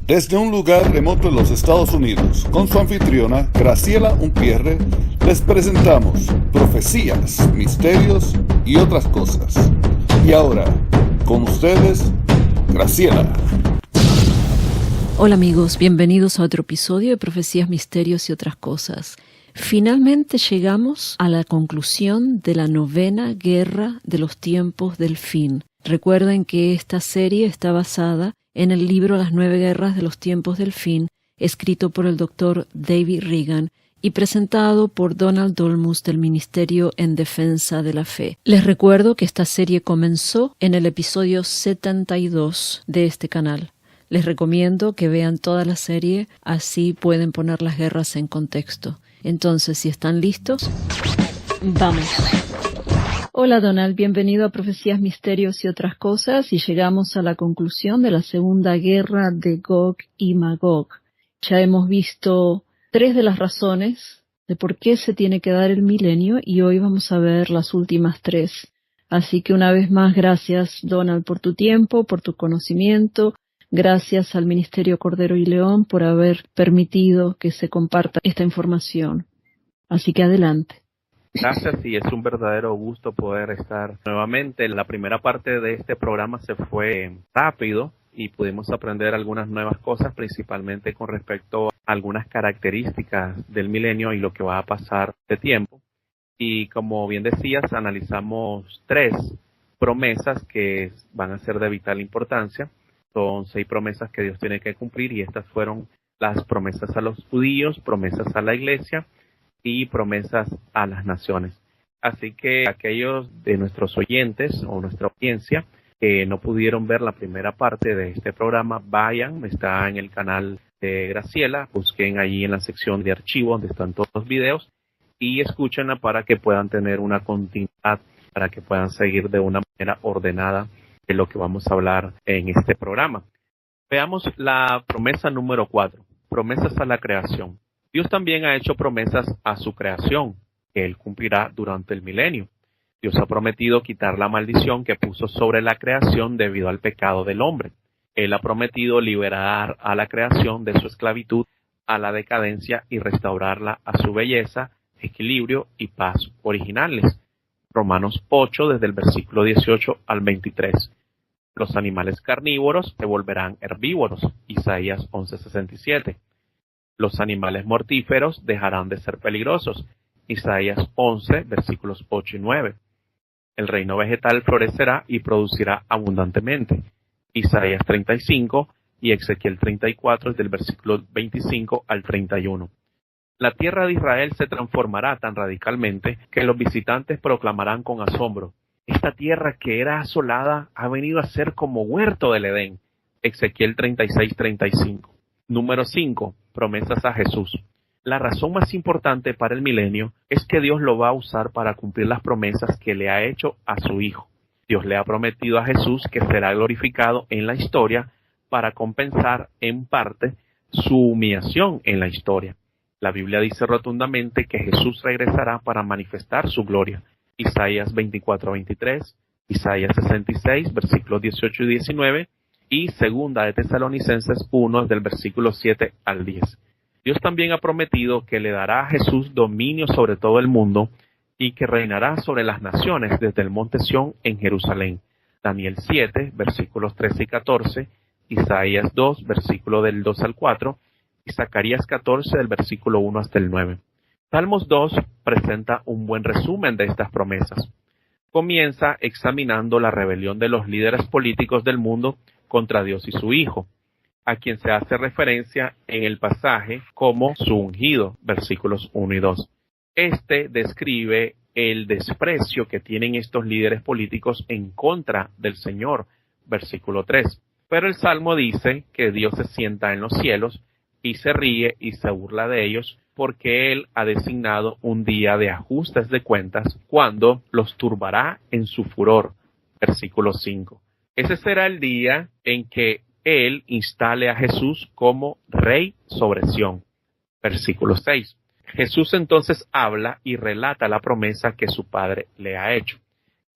Desde un lugar remoto en los Estados Unidos, con su anfitriona Graciela Unpierre, les presentamos Profecías, Misterios y otras cosas. Y ahora, con ustedes, Graciela. Hola amigos, bienvenidos a otro episodio de Profecías, Misterios y otras cosas. Finalmente llegamos a la conclusión de la 9ª guerra de los tiempos del fin. Recuerden que esta serie está basada en el libro Las 9 guerras de los tiempos del fin, escrito por el Dr. David Reagan y presentado por Donald Dolmus del Ministerio en Defensa de la Fe. Les recuerdo que esta serie comenzó en el episodio 72 de este canal. Les recomiendo que vean toda la serie, así pueden poner las guerras en contexto. Entonces, si están listos, ¡vamos! Hola Donald, bienvenido a Profecías, Misterios y otras cosas, y llegamos a la conclusión de la segunda guerra de Gog y Magog. Ya hemos visto 3 de las razones de por qué se tiene que dar el milenio, y hoy vamos a ver las últimas 3. Así que una vez más, gracias Donald por tu tiempo, por tu conocimiento. Gracias al Ministerio Cordero y León por haber permitido que se comparta esta información. Así que adelante. Gracias, y es un verdadero gusto poder estar nuevamente. La primera parte de este programa se fue rápido y pudimos aprender algunas nuevas cosas, principalmente con respecto a algunas características del milenio y lo que va a pasar de tiempo. Y como bien decías, analizamos 3 promesas que van a ser de vital importancia. Son 6 promesas que Dios tiene que cumplir, y estas fueron las promesas a los judíos, promesas a la iglesia y promesas a las naciones. Así que aquellos de nuestros oyentes o nuestra audiencia que no pudieron ver la primera parte de este programa, vayan, está en el canal de Graciela, busquen allí en la sección de archivo donde están todos los videos y escúchenla para que puedan tener una continuidad, para que puedan seguir de una manera ordenada de lo que vamos a hablar en este programa. Veamos la promesa número 4, promesas a la creación. Dios también ha hecho promesas a su creación, que Él cumplirá durante el milenio. Dios ha prometido quitar la maldición que puso sobre la creación debido al pecado del hombre. Él ha prometido liberar a la creación de su esclavitud a la decadencia y restaurarla a su belleza, equilibrio y paz originales. Romanos 8, desde el versículo 18 al 23. Los animales carnívoros se volverán herbívoros. Isaías 11:67. Los animales mortíferos dejarán de ser peligrosos. Isaías 11, versículos 8 y 9. El reino vegetal florecerá y producirá abundantemente. Isaías 35 y Ezequiel 34, del versículo 25 al 31. La tierra de Israel se transformará tan radicalmente que los visitantes proclamarán con asombro: esta tierra que era asolada ha venido a ser como huerto del Edén. Ezequiel 36:35. Número 5. Promesas a Jesús. La razón más importante para el milenio es que Dios lo va a usar para cumplir las promesas que le ha hecho a su Hijo. Dios le ha prometido a Jesús que será glorificado en la historia para compensar en parte su humillación en la historia. La Biblia dice rotundamente que Jesús regresará para manifestar su gloria. Isaías 24:23, Isaías 66, versículos 18 y 19, y segunda de Tesalonicenses 1, del versículo 7 al 10. Dios también ha prometido que le dará a Jesús dominio sobre todo el mundo y que reinará sobre las naciones desde el monte Sión en Jerusalén. Daniel 7, versículos 13 y 14, Isaías 2, versículo del 2 al 4, y Zacarías 14, del versículo 1 hasta el 9. Salmos 2 presenta un buen resumen de estas promesas. Comienza examinando la rebelión de los líderes políticos del mundo contra Dios y su Hijo, a quien se hace referencia en el pasaje como su ungido, versículos 1 y 2. Este describe el desprecio que tienen estos líderes políticos en contra del Señor, versículo 3. Pero el Salmo dice que Dios se sienta en los cielos y se ríe y se burla de ellos porque Él ha designado un día de ajustes de cuentas cuando los turbará en su furor. Versículo 5. Ese será el día en que Él instale a Jesús como rey sobre Sión. Versículo 6. Jesús entonces habla y relata la promesa que su Padre le ha hecho.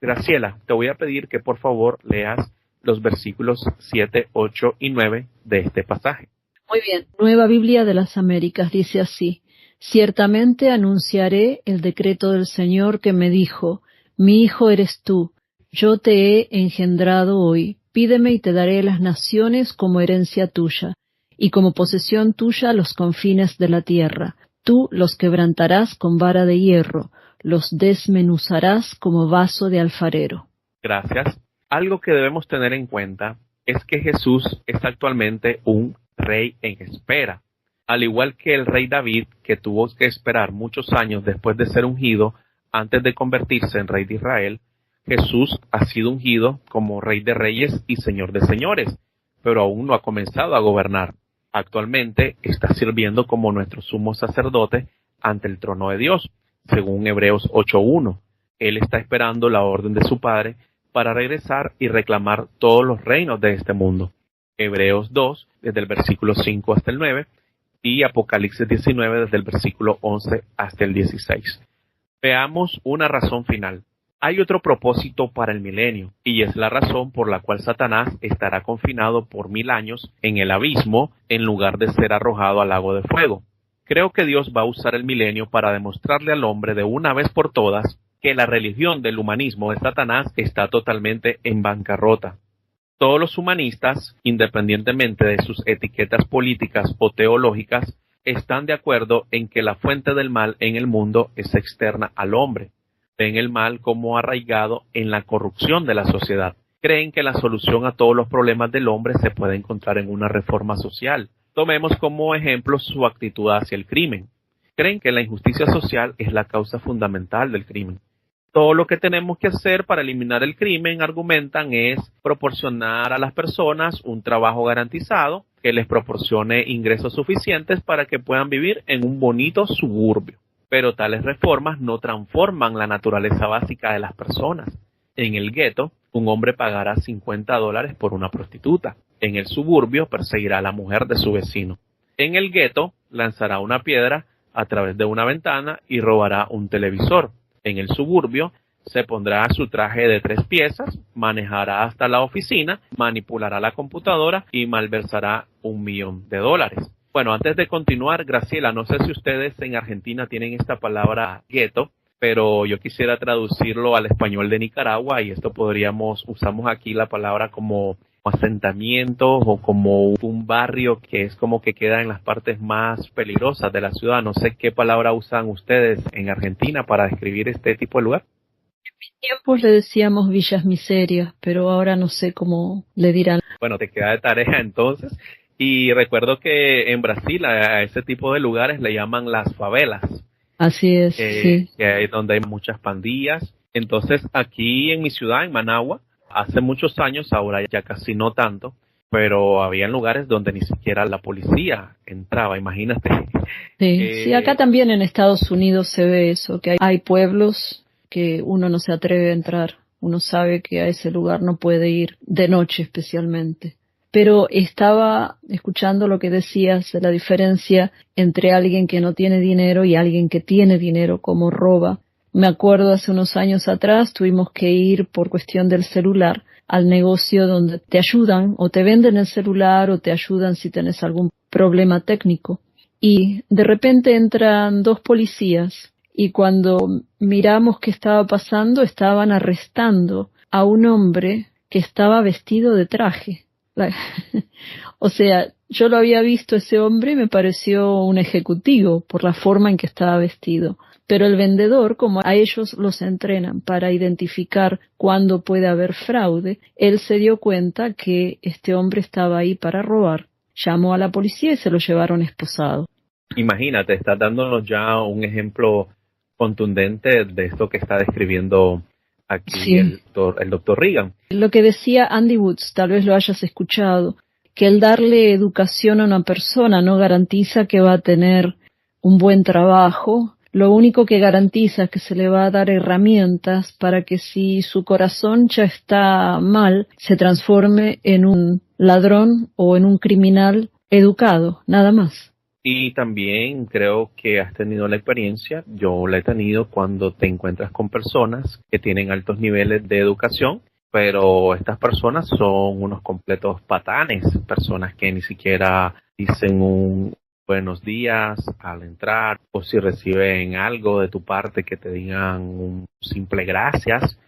Graciela, te voy a pedir que por favor leas los versículos 7, 8 y 9 de este pasaje. Muy bien. Nueva Biblia de las Américas dice así: Ciertamente anunciaré el decreto del Señor que me dijo: Mi hijo eres tú, yo te he engendrado hoy. Pídeme y te daré las naciones como herencia tuya, y como posesión tuya los confines de la tierra. Tú los quebrantarás con vara de hierro, los desmenuzarás como vaso de alfarero. Gracias. Algo que debemos tener en cuenta es que Jesús es actualmente un rey en espera. Al igual que el rey David, que tuvo que esperar muchos años después de ser ungido antes de convertirse en rey de Israel, Jesús ha sido ungido como rey de reyes y señor de señores, pero aún no ha comenzado a gobernar. Actualmente está sirviendo como nuestro sumo sacerdote ante el trono de Dios, según Hebreos 8:1. Él está esperando la orden de su Padre para regresar y reclamar todos los reinos de este mundo. Hebreos 2, desde el versículo 5 hasta el 9, y Apocalipsis 19, desde el versículo 11 hasta el 16. Veamos una razón final. Hay otro propósito para el milenio, y es la razón por la cual Satanás estará confinado por 1000 años en el abismo en lugar de ser arrojado al lago de fuego. Creo que Dios va a usar el milenio para demostrarle al hombre de una vez por todas que la religión del humanismo de Satanás está totalmente en bancarrota. Todos los humanistas, independientemente de sus etiquetas políticas o teológicas, están de acuerdo en que la fuente del mal en el mundo es externa al hombre. Ven el mal como arraigado en la corrupción de la sociedad. Creen que la solución a todos los problemas del hombre se puede encontrar en una reforma social. Tomemos como ejemplo su actitud hacia el crimen. Creen que la injusticia social es la causa fundamental del crimen. Todo lo que tenemos que hacer para eliminar el crimen, argumentan, es proporcionar a las personas un trabajo garantizado que les proporcione ingresos suficientes para que puedan vivir en un bonito suburbio. Pero tales reformas no transforman la naturaleza básica de las personas. En el gueto, un hombre pagará $50 por una prostituta. En el suburbio, perseguirá a la mujer de su vecino. En el gueto, lanzará una piedra a través de una ventana y robará un televisor. En el suburbio, se pondrá su traje de 3 piezas, manejará hasta la oficina, manipulará la computadora y malversará $1.000.000. Bueno, antes de continuar, Graciela, no sé si ustedes en Argentina tienen esta palabra gueto, pero yo quisiera traducirlo al español de Nicaragua y usamos aquí la palabra como asentamiento o como un barrio que es como que queda en las partes más peligrosas de la ciudad. No sé qué palabra usan ustedes en Argentina para describir este tipo de lugar. En mis tiempos le decíamos villas miserias, pero ahora no sé cómo le dirán. Bueno, te queda de tarea entonces. Y recuerdo que en Brasil a ese tipo de lugares le llaman las favelas. Así es, sí. Que es donde hay muchas pandillas. Entonces aquí en mi ciudad, en Managua, hace muchos años, ahora ya casi no tanto, pero había lugares donde ni siquiera la policía entraba, imagínate. Sí, sí, acá también en Estados Unidos se ve eso, que hay pueblos que uno no se atreve a entrar. Uno sabe que a ese lugar no puede ir, de noche especialmente. Pero estaba escuchando lo que decías de la diferencia entre alguien que no tiene dinero y alguien que tiene dinero, como roba. Me acuerdo hace unos años atrás tuvimos que ir por cuestión del celular al negocio donde te ayudan o te venden el celular o te ayudan si tenés algún problema técnico. Y de repente entran 2 policías y cuando miramos qué estaba pasando estaban arrestando a un hombre que estaba vestido de traje. O sea, yo lo había visto ese hombre y me pareció un ejecutivo por la forma en que estaba vestido. Pero el vendedor, como a ellos los entrenan para identificar cuándo puede haber fraude, él se dio cuenta que este hombre estaba ahí para robar. Llamó a la policía y se lo llevaron esposado. Imagínate, estás dándonos ya un ejemplo contundente de esto que está describiendo aquí sí. el doctor Reagan. Lo que decía Andy Woods, tal vez lo hayas escuchado, que el darle educación a una persona no garantiza que va a tener un buen trabajo. Lo único que garantiza es que se le va a dar herramientas para que si su corazón ya está mal, se transforme en un ladrón o en un criminal educado, nada más. Y también creo que has tenido la experiencia, yo la he tenido cuando te encuentras con personas que tienen altos niveles de educación, pero estas personas son unos completos patanes, personas que ni siquiera dicen un buenos días al entrar, o si reciben algo de tu parte que te digan un simple gracias.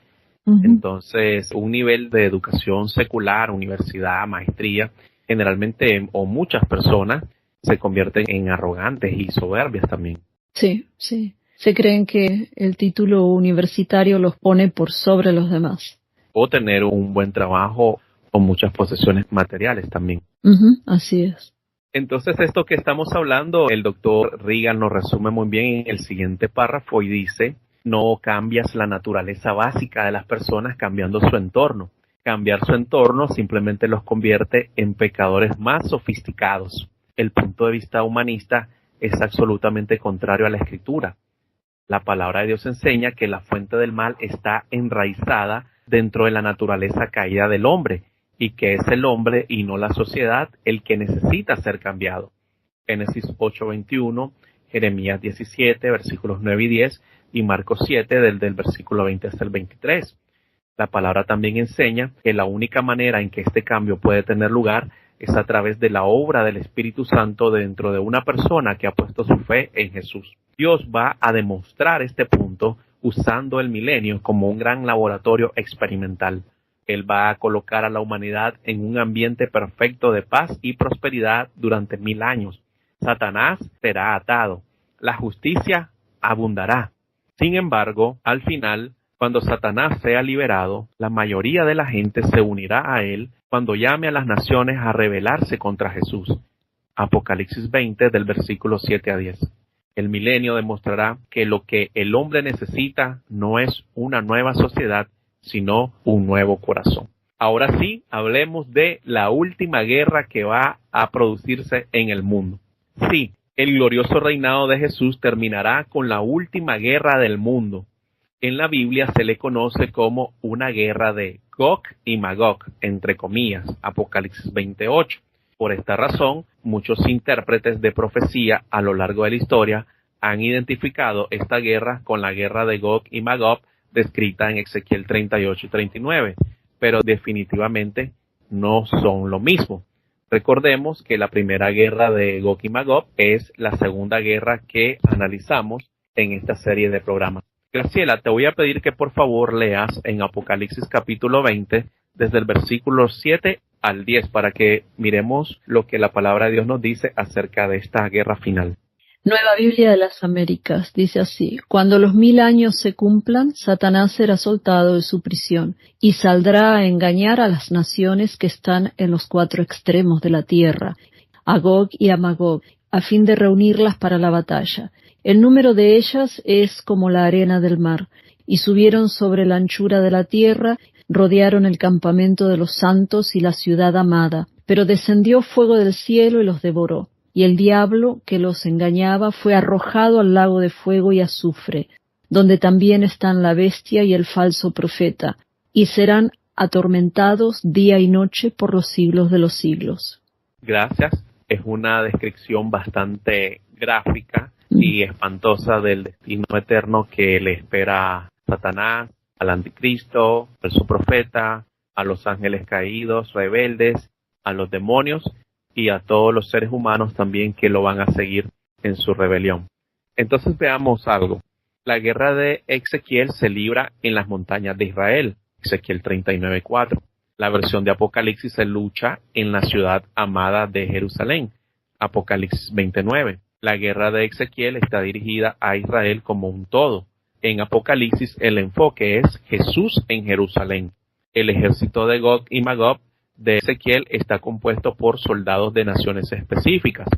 Uh-huh. Entonces, un nivel de educación secular, universidad, maestría, generalmente, o muchas personas, se convierten en arrogantes y soberbias también. Sí. Se creen que el título universitario los pone por sobre los demás. O tener un buen trabajo o muchas posesiones materiales también. Uh-huh, así es. Entonces, esto que estamos hablando, el doctor Reagan nos resume muy bien en el siguiente párrafo y dice: no cambias la naturaleza básica de las personas cambiando su entorno. Cambiar su entorno simplemente los convierte en pecadores más sofisticados. El punto de vista humanista es absolutamente contrario a la Escritura. La palabra de Dios enseña que la fuente del mal está enraizada dentro de la naturaleza caída del hombre, y que es el hombre y no la sociedad el que necesita ser cambiado. Génesis 8:21, Jeremías 17, versículos 9 y 10, y Marcos 7, del versículo 20 hasta el 23. La palabra también enseña que la única manera en que este cambio puede tener lugar es a través de la obra del Espíritu Santo dentro de una persona que ha puesto su fe en Jesús. Dios va a demostrar este punto usando el milenio como un gran laboratorio experimental. Él va a colocar a la humanidad en un ambiente perfecto de paz y prosperidad durante 1000 años. Satanás será atado. La justicia abundará. Sin embargo, al final, cuando Satanás sea liberado, la mayoría de la gente se unirá a él cuando llame a las naciones a rebelarse contra Jesús. Apocalipsis 20, del versículo 7 a 10. El milenio demostrará que lo que el hombre necesita no es una nueva sociedad, sino un nuevo corazón. Ahora sí, hablemos de la última guerra que va a producirse en el mundo. Sí, el glorioso reinado de Jesús terminará con la última guerra del mundo. En la Biblia se le conoce como una guerra de Gog y Magog, entre comillas, Apocalipsis 28. Por esta razón, muchos intérpretes de profecía a lo largo de la historia han identificado esta guerra con la guerra de Gog y Magog descrita en Ezequiel 38 y 39, pero definitivamente no son lo mismo. Recordemos que la primera guerra de Gog y Magog es la segunda guerra que analizamos en esta serie de programas. Graciela, te voy a pedir que por favor leas en Apocalipsis capítulo 20, desde el versículo 7 al 10, para que miremos lo que la palabra de Dios nos dice acerca de esta guerra final. Nueva Biblia de las Américas dice así: cuando los 1000 años se cumplan, Satanás será soltado de su prisión y saldrá a engañar a las naciones que están en los 4 extremos de la tierra, a Gog y a Magog, a fin de reunirlas para la batalla. El número de ellas es como la arena del mar, y subieron sobre la anchura de la tierra, rodearon el campamento de los santos y la ciudad amada, pero descendió fuego del cielo y los devoró. Y el diablo que los engañaba fue arrojado al lago de fuego y azufre, donde también están la bestia y el falso profeta, y serán atormentados día y noche por los siglos de los siglos. Gracias. Es una descripción bastante gráfica y espantosa del destino eterno que le espera a Satanás, al anticristo, al su profeta, a los ángeles caídos, rebeldes, a los demonios y a todos los seres humanos también que lo van a seguir en su rebelión. Entonces veamos algo. La guerra de Ezequiel se libra en las montañas de Israel, Ezequiel 39:4. La versión de Apocalipsis se lucha en la ciudad amada de Jerusalén, Apocalipsis 29. La guerra de Ezequiel está dirigida a Israel como un todo. En Apocalipsis el enfoque es Jesús en Jerusalén. El ejército de Gog y Magog de Ezequiel está compuesto por soldados de naciones específicas.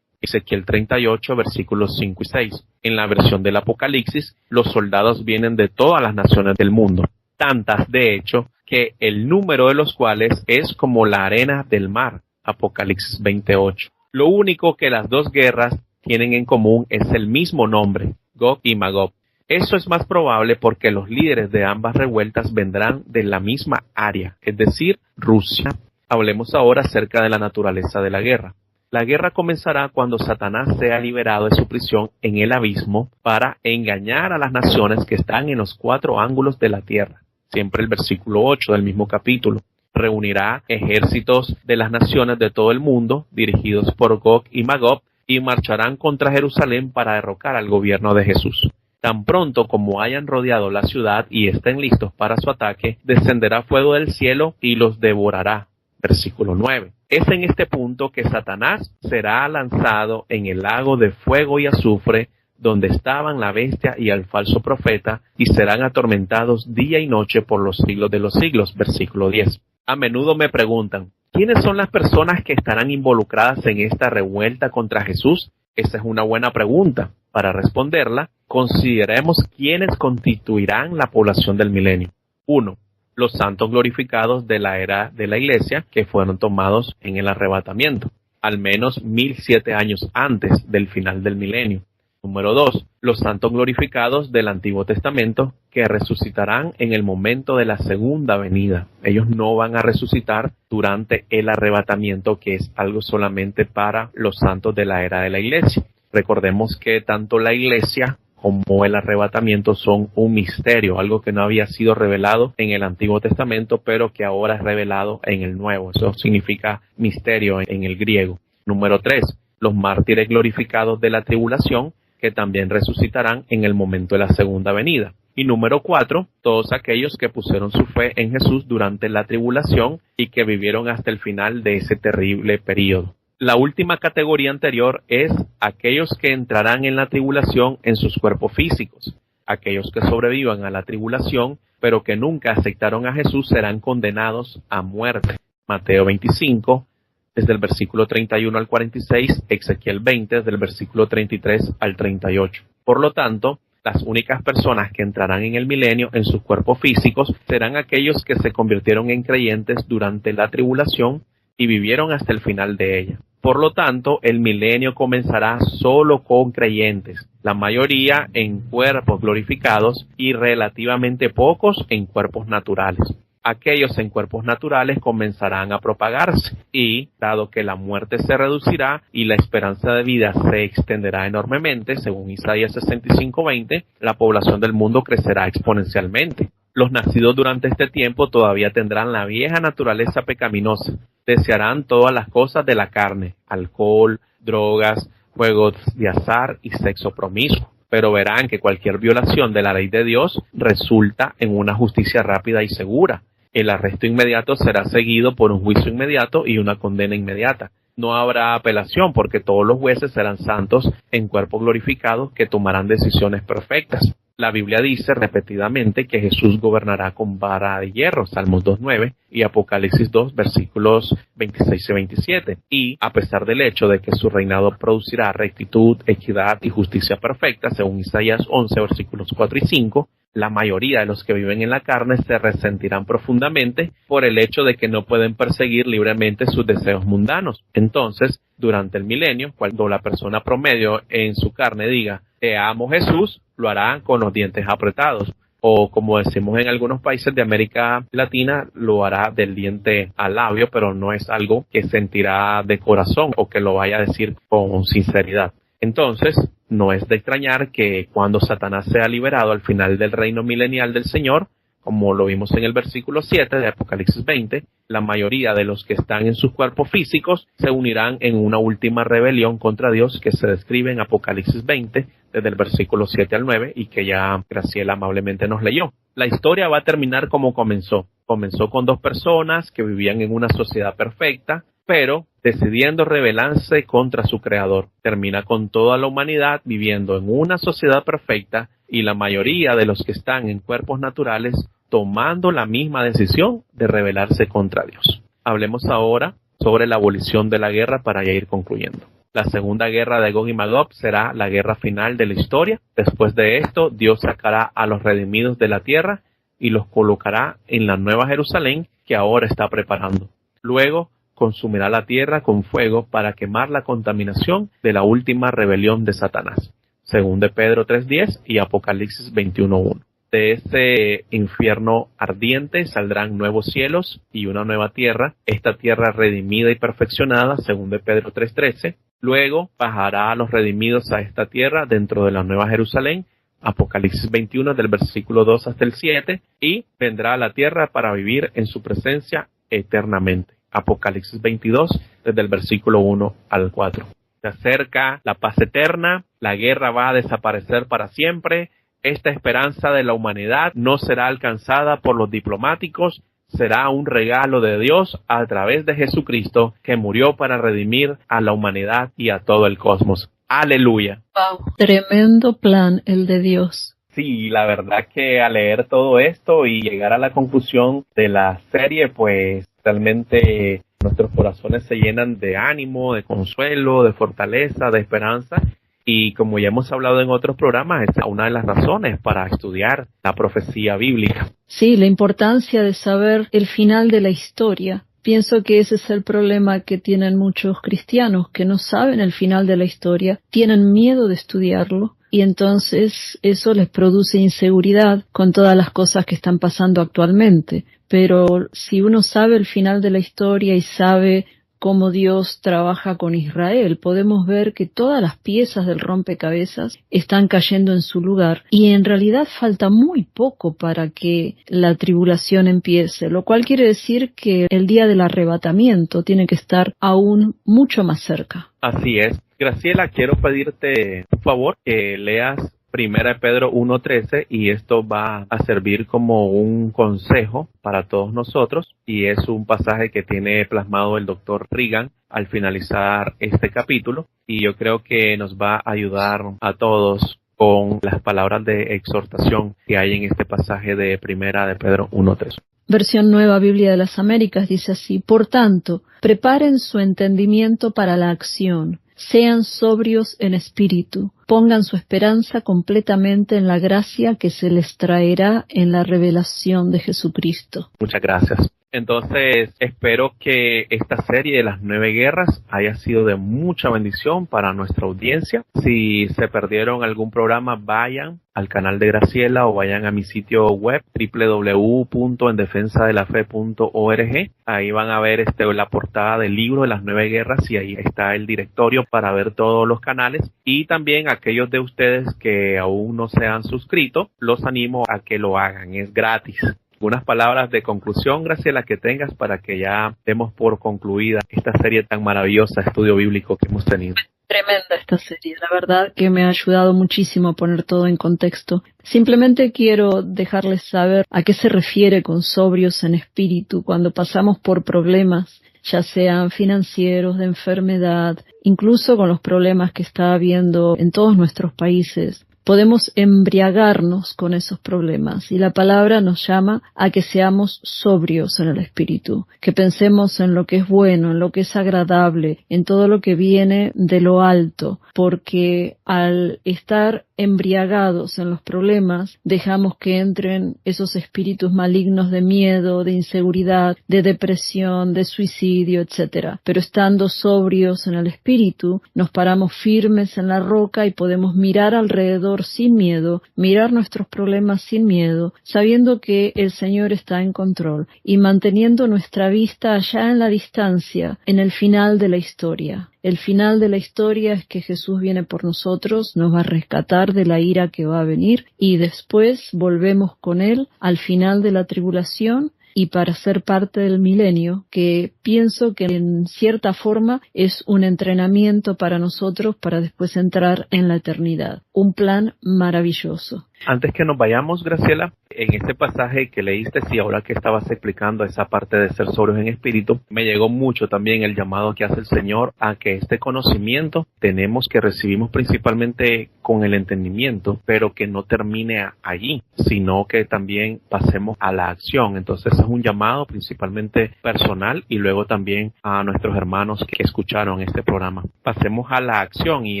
Ezequiel 38, versículos 5 y 6. En la versión del Apocalipsis, los soldados vienen de todas las naciones del mundo, tantas de hecho que el número de los cuales es como la arena del mar. Apocalipsis 20:8. Lo único que las dos guerras tienen en común es el mismo nombre, Gog y Magog. Eso es más probable porque los líderes de ambas revueltas vendrán de la misma área, es decir, Rusia. Hablemos ahora acerca de la naturaleza de la guerra. La guerra comenzará cuando Satanás sea liberado de su prisión en el abismo para engañar a las naciones que están en los 4 ángulos de la tierra. Siempre el versículo 8 del mismo capítulo. Reunirá ejércitos de las naciones de todo el mundo, dirigidos por Gog y Magog, y marcharán contra Jerusalén para derrocar al gobierno de Jesús. Tan pronto como hayan rodeado la ciudad y estén listos para su ataque, descenderá fuego del cielo y los devorará. Versículo 9. Es en este punto que Satanás será lanzado en el lago de fuego y azufre, donde estaban la bestia y el falso profeta, y serán atormentados día y noche por los siglos de los siglos. Versículo 10. A menudo me preguntan, ¿quiénes son las personas que estarán involucradas en esta revuelta contra Jesús? Esa es una buena pregunta. Para responderla, consideremos quiénes constituirán la población del milenio. 1. Los santos glorificados de la era de la iglesia que fueron tomados en el arrebatamiento, al menos 1007 años antes del final del milenio. Número 2. Los santos glorificados del Antiguo Testamento que resucitarán en el momento de la segunda venida. Ellos no van a resucitar durante el arrebatamiento, que es algo solamente para los santos de la era de la iglesia. Recordemos que tanto la iglesia como el arrebatamiento son un misterio, algo que no había sido revelado en el Antiguo Testamento, pero que ahora es revelado en el Nuevo. Eso significa misterio en el griego. Número 3. Los mártires glorificados de la tribulación, que también resucitarán en el momento de la segunda venida. Y número 4, todos aquellos que pusieron su fe en Jesús durante la tribulación y que vivieron hasta el final de ese terrible período. La última categoría anterior es aquellos que entrarán en la tribulación en sus cuerpos físicos. Aquellos que sobrevivan a la tribulación, pero que nunca aceptaron a Jesús, serán condenados a muerte. Mateo 25, desde el versículo 31 al 46, Ezequiel 20, desde el versículo 33 al 38. Por lo tanto, las únicas personas que entrarán en el milenio en sus cuerpos físicos serán aquellos que se convirtieron en creyentes durante la tribulación y vivieron hasta el final de ella. Por lo tanto, el milenio comenzará solo con creyentes, la mayoría en cuerpos glorificados y relativamente pocos en cuerpos naturales. Aquellos en cuerpos naturales comenzarán a propagarse y, dado que la muerte se reducirá y la esperanza de vida se extenderá enormemente, según Isaías 65:20, la población del mundo crecerá exponencialmente. Los nacidos durante este tiempo todavía tendrán la vieja naturaleza pecaminosa. Desearán todas las cosas de la carne, alcohol, drogas, juegos de azar y sexo promiscuo. Pero verán que cualquier violación de la ley de Dios resulta en una justicia rápida y segura. El arresto inmediato será seguido por un juicio inmediato y una condena inmediata. No habrá apelación porque todos los jueces serán santos en cuerpo glorificado que tomarán decisiones perfectas. La Biblia dice repetidamente que Jesús gobernará con vara de hierro, Salmos 2:9 y Apocalipsis 2, versículos 26 y 27. Y a pesar del hecho de que su reinado producirá rectitud, equidad y justicia perfecta, según Isaías 11, versículos 4 y 5, la mayoría de los que viven en la carne se resentirán profundamente por el hecho de que no pueden perseguir libremente sus deseos mundanos. Entonces, durante el milenio, cuando la persona promedio en su carne diga, te amo Jesús, lo hará con los dientes apretados. O como decimos en algunos países de América Latina, lo hará del diente al labio, pero no es algo que sentirá de corazón o que lo vaya a decir con sinceridad. Entonces, no es de extrañar que cuando Satanás sea liberado al final del reino milenial del Señor, como lo vimos en el versículo 7 de Apocalipsis 20, la mayoría de los que están en sus cuerpos físicos se unirán en una última rebelión contra Dios que se describe en Apocalipsis 20, desde el versículo 7 al 9, y que ya Graciela amablemente nos leyó. La historia va a terminar como comenzó. Comenzó con 2 personas que vivían en una sociedad perfecta, pero decidiendo rebelarse contra su creador. Termina con toda la humanidad viviendo en una sociedad perfecta y la mayoría de los que están en cuerpos naturales tomando la misma decisión de rebelarse contra Dios. Hablemos ahora sobre la abolición de la guerra para ya ir concluyendo. La segunda guerra de Gog y Magog será la guerra final de la historia. Después de esto, Dios sacará a los redimidos de la tierra y los colocará en la nueva Jerusalén que ahora está preparando. Luego, consumirá la tierra con fuego para quemar la contaminación de la última rebelión de Satanás. Según de Pedro 3:10 y Apocalipsis 21:1. De ese infierno ardiente saldrán nuevos cielos y una nueva tierra, esta tierra redimida y perfeccionada, según de Pedro 3:13. Luego bajará a los redimidos a esta tierra dentro de la Nueva Jerusalén, Apocalipsis 21 del versículo 2 hasta el 7, y vendrá a la tierra para vivir en su presencia eternamente. Apocalipsis 22 desde el versículo 1 al 4. Se acerca la paz eterna, la guerra va a desaparecer para siempre. Esta esperanza de la humanidad no será alcanzada por los diplomáticos, será un regalo de Dios a través de Jesucristo, que murió para redimir a la humanidad y a todo el cosmos. ¡Aleluya! Wow, tremendo plan el de Dios. Sí, la verdad que al leer todo esto y llegar a la conclusión de la serie, pues realmente nuestros corazones se llenan de ánimo, de consuelo, de fortaleza, de esperanza. Y como ya hemos hablado en otros programas, esa es una de las razones para estudiar la profecía bíblica. Sí, la importancia de saber el final de la historia. Pienso que ese es el problema que tienen muchos cristianos, que no saben el final de la historia, tienen miedo de estudiarlo, y entonces eso les produce inseguridad con todas las cosas que están pasando actualmente. Pero si uno sabe el final de la historia y sabe cómo Dios trabaja con Israel, podemos ver que todas las piezas del rompecabezas están cayendo en su lugar y en realidad falta muy poco para que la tribulación empiece, lo cual quiere decir que el día del arrebatamiento tiene que estar aún mucho más cerca. Así es. Graciela, quiero pedirte un favor, que leas 1 Pedro 1:13, y esto va a servir como un consejo para todos nosotros, y es un pasaje que tiene plasmado el doctor Reagan al finalizar este capítulo, y yo creo que nos va a ayudar a todos con las palabras de exhortación que hay en este pasaje de 1 de Pedro 1:13. Versión Nueva Biblia de las Américas dice así: por tanto, preparen su entendimiento para la acción. Sean sobrios en espíritu, pongan su esperanza completamente en la gracia que se les traerá en la revelación de Jesucristo. Muchas gracias. Entonces, espero que esta serie de las 9 guerras haya sido de mucha bendición para nuestra audiencia. Si se perdieron algún programa, vayan al canal de Graciela o vayan a mi sitio web www.endefensadelafe.org. Ahí van a ver la portada del libro de las 9 guerras y ahí está el directorio para ver todos los canales. Y también aquellos de ustedes que aún no se han suscrito, los animo a que lo hagan, es gratis. Unas palabras de conclusión, Graciela, que tengas para que ya demos por concluida esta serie tan maravillosa, estudio bíblico que hemos tenido. Tremenda esta serie, la verdad que me ha ayudado muchísimo a poner todo en contexto. Simplemente quiero dejarles saber a qué se refiere con sobrios en espíritu cuando pasamos por problemas, ya sean financieros, de enfermedad, incluso con los problemas que está habiendo en todos nuestros países. Podemos embriagarnos con esos problemas y la palabra nos llama a que seamos sobrios en el espíritu, que pensemos en lo que es bueno, en lo que es agradable, en todo lo que viene de lo alto, porque al estar embriagados en los problemas, dejamos que entren esos espíritus malignos de miedo, de inseguridad, de depresión, de suicidio, etc. Pero estando sobrios en el espíritu, nos paramos firmes en la roca y podemos mirar alrededor sin miedo, mirar nuestros problemas sin miedo, sabiendo que el Señor está en control y manteniendo nuestra vista allá en la distancia, en el final de la historia. El final de la historia es que Jesús viene por nosotros, nos va a rescatar de la ira que va a venir y después volvemos con Él al final de la tribulación y para ser parte del milenio, que pienso que en cierta forma es un entrenamiento para nosotros para después entrar en la eternidad. Un plan maravilloso. Antes que nos vayamos, Graciela, en este pasaje que leíste, y ahora que estabas explicando esa parte de ser sobrios en espíritu, me llegó mucho también el llamado que hace el Señor a que este conocimiento recibimos principalmente con el entendimiento, pero que no termine allí, sino que también pasemos a la acción. Entonces es un llamado principalmente personal y luego también a nuestros hermanos que escucharon este programa. Pasemos a la acción y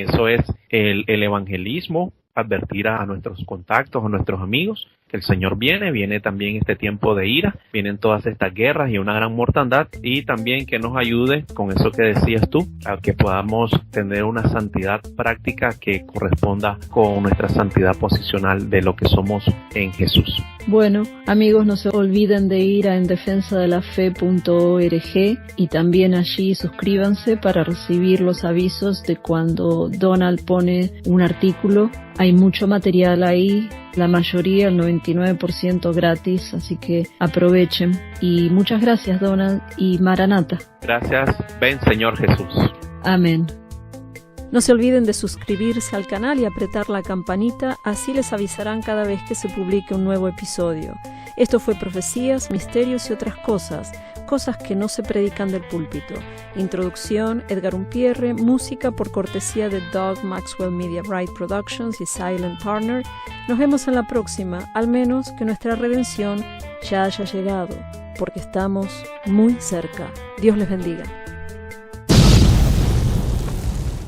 eso es el evangelismo, advertir a nuestros contactos, a nuestros amigos, que el Señor viene también este tiempo de ira, vienen todas estas guerras y una gran mortandad, y también que nos ayude con eso que decías tú, a que podamos tener una santidad práctica que corresponda con nuestra santidad posicional de lo que somos en Jesús. Bueno, amigos, no se olviden de ir a endefensadelafe.org y también allí suscríbanse para recibir los avisos de cuando Donald pone un artículo. Hay mucho material ahí, la mayoría, el 99% gratis, así que aprovechen. Y muchas gracias, Donald, y Maranata. Gracias, ven Señor Jesús. Amén. No se olviden de suscribirse al canal y apretar la campanita, así les avisarán cada vez que se publique un nuevo episodio. Esto fue Profecías, Misterios y otras cosas que no se predican del púlpito. Introducción, Edgar Umpierre, música por cortesía de Doug Maxwell Media Right Productions y Silent Partner. Nos vemos en la próxima, al menos que nuestra redención ya haya llegado, porque estamos muy cerca. Dios les bendiga.